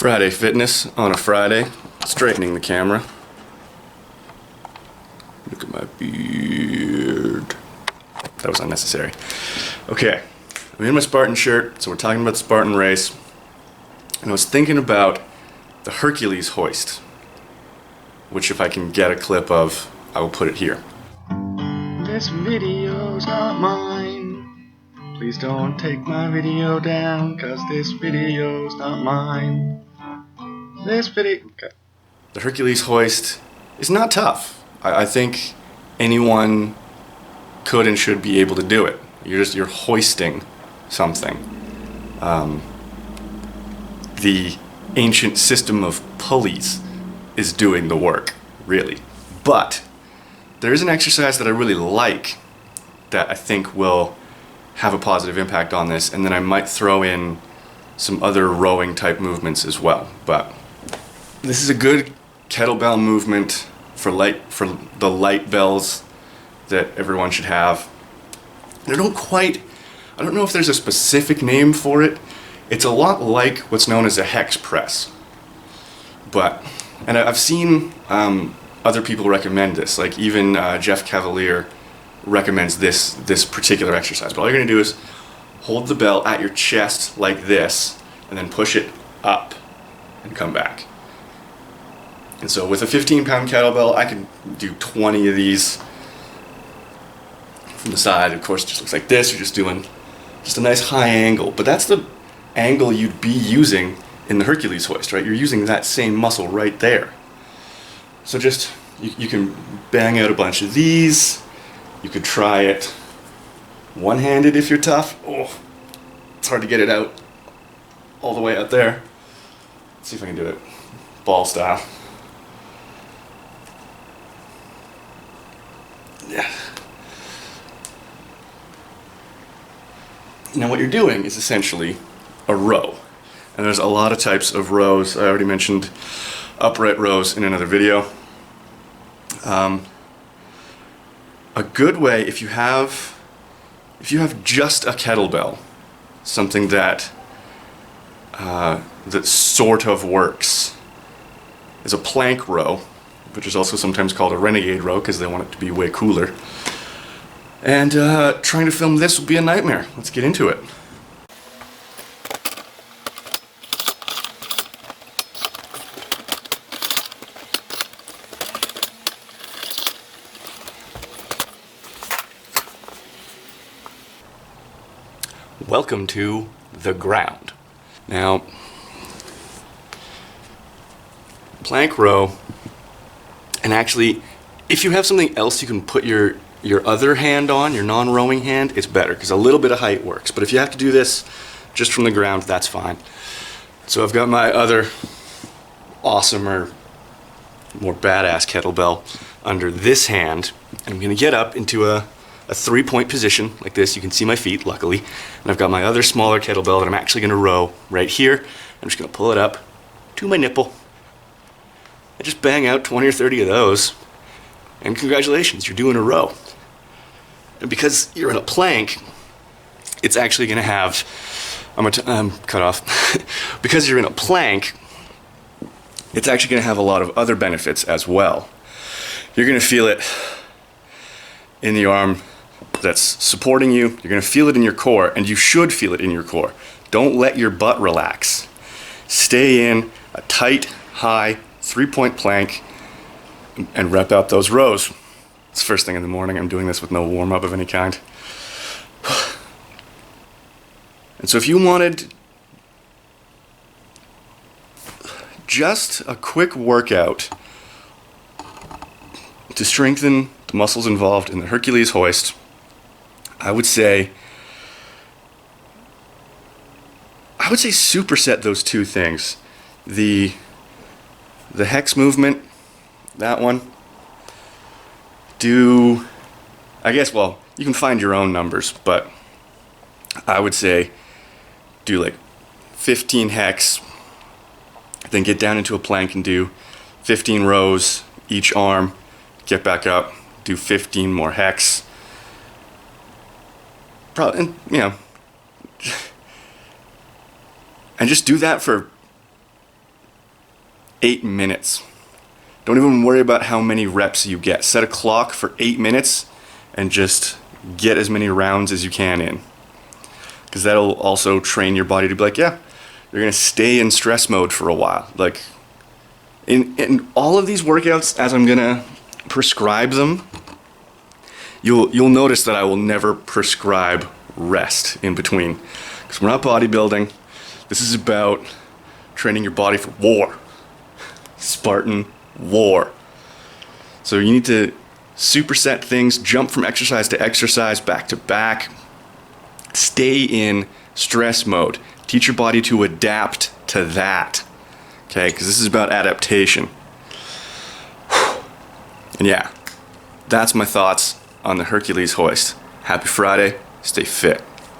Friday fitness on a Friday. Straightening the camera. Look at my beard. That was unnecessary. Okay, I'm in my Spartan shirt, so we're talking about the Spartan race. And I was thinking about the Hercules Hoist, which if I can get a clip of, I will put it here. This video's not mine. Please don't take my video down, cause this video's not mine. Okay. The Hercules Hoist is not tough. I think anyone could and should be able to do it. You're hoisting something. The ancient system of pulleys is doing the work, really. But there is an exercise that I really like that I think will have a positive impact on this, and then I might throw in some other rowing type movements as well. But this is a good kettlebell movement for the light bells that everyone should have. And I don't know if there's a specific name for it. It's a lot like what's known as a hex press. And I've seen other people recommend this, like even Jeff Cavalier recommends this particular exercise. But all you're going to do is hold the bell at your chest like this, and then push it up and come back. And so with a 15-pound kettlebell, I can do 20 of these from the side. Of course, it just looks like this. You're just doing just a nice high angle. But that's the angle you'd be using in the Hercules hoist, right? You're using that same muscle right there. So just, you can bang out a bunch of these. You could try it one-handed if you're tough. Oh, it's hard to get it out all the way out there. Let's see if I can do it ball style. Yeah. Now what you're doing is essentially a row. And there's a lot of types of rows. I already mentioned upright rows in another video. A good way, if you have just a kettlebell, something that sort of works, is a plank row, which is also sometimes called a renegade row because they want it to be way cooler. And trying to film this will be a nightmare. Let's get into it. Welcome to the ground. Now, plank row, and actually, if you have something else you can put your other hand on, your non-rowing hand, it's better, because a little bit of height works. But if you have to do this just from the ground, that's fine. So I've got my other awesomer, more badass kettlebell under this hand, and I'm going to get up into a 3-point position like this. You can see my feet, luckily. And I've got my other smaller kettlebell that I'm actually going to row right here. I'm just going to pull it up to my nipple. I just bang out 20 or 30 of those. And congratulations, you're doing a row. And because you're in a plank, it's actually going to have... I'm cut off. Because you're in a plank, it's actually going to have a lot of other benefits as well. You're going to feel it in the arm that's supporting you. You're going to feel it in your core, and you should feel it in your core. Don't let your butt relax. Stay in a tight, high, 3-point plank and rep out those rows. It's first thing in the morning. I'm doing this with no warm-up of any kind. And so if you wanted just a quick workout to strengthen the muscles involved in the Hercules hoist, I would say superset those two things. The hex movement, that one, you can find your own numbers, but I would say do like 15 hex, then get down into a plank and do 15 rows each arm, get back up, do 15 more hex. Probably, and just do that for 8 minutes. Don't even worry about how many reps you get. Set a clock for 8 minutes and just get as many rounds as you can in. Because that'll also train your body to be like, yeah, you're gonna stay in stress mode for a while. Like in all of these workouts, as I'm gonna prescribe them, you'll notice that I will never prescribe rest in between. Because we're not bodybuilding. This is about training your body for war. Spartan war. So you need to superset things, jump from exercise to exercise, back to back. Stay in stress mode. Teach your body to adapt to that. Okay, because this is about adaptation. And yeah, that's my thoughts on the Hercules Hoist. Happy Friday, stay fit.